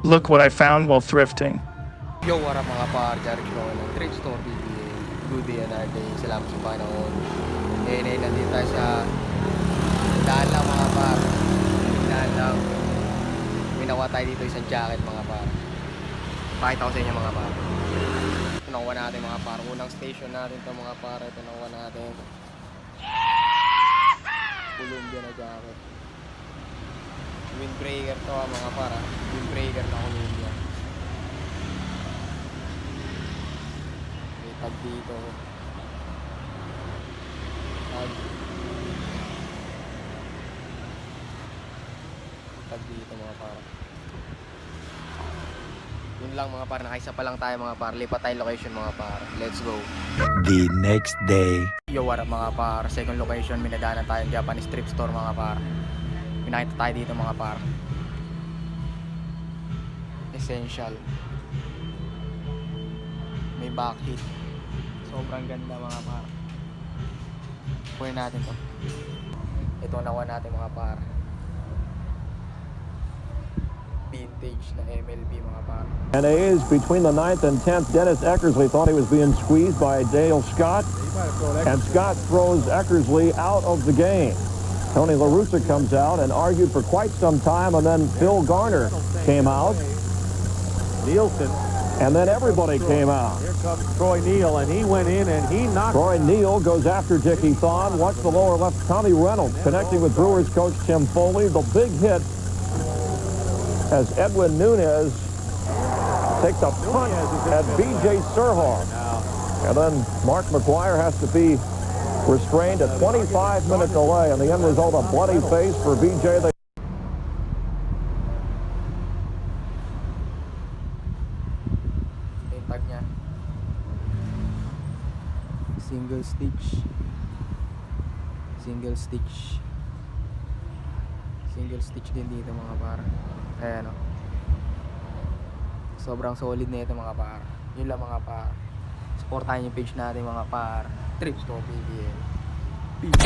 Look what I found while thrifting. Yo, what up mga par, Jeric Lowe ng Thrift Store PBA. Good day and day, salamat sa Panginoon. Ngayon nandito tayo sa daan lang mga par. Daan lang. May nakuha tayo dito isang jacket mga par. Pakita ko sa inyo mga par. Ito nakuha natin mga par. Unang station natin ito mga par. Ito nakuha natin. Columbia na jacket. Windbreaker to mga par. Windbreaker na Columbia. May tag dito. Tag dito mga par. Yun lang mga par, nakaisa pa lang tayo mga par. Lipat tayo location mga par. Let's go. The next day. Yo, what up mga par. Second location, minadaanan tayo Japanese thrift store mga par. Pinakita tayo dito mga par. Essential. May back hit. Sobrang ganda mga par. Kunin natin to. Ito nakuha natin mga par. Vintage na MLB mga par. And it is between the 9th and 10th. Dennis Eckersley thought he was being squeezed by Dale Scott. And Scott throws Eckersley out of the game. Tony La Russa comes out and argued for quite some time, and then Phil Garner came out. Nielsen. And then everybody came out. Here comes Troy Neal, and he went in and he knocked. Troy Neal goes after Dickie Thon. Watch the lower left. Tommy Reynolds connecting with Brewers coach Tim Foley. The big hit as Edwin Nunez takes a punt at B.J. Surhoff. And then Mark McGuire has to be restrained. A 25-minute delay, and the end result, a bloody face for B.J. Yung tag niya. Single stitch. Single stitch. Single stitch din dito mga par. Ayan o. Sobrang solid na ito mga par. Yun lang mga par. Supportahan yung page natin mga par. Thrift Store PBL. Peace.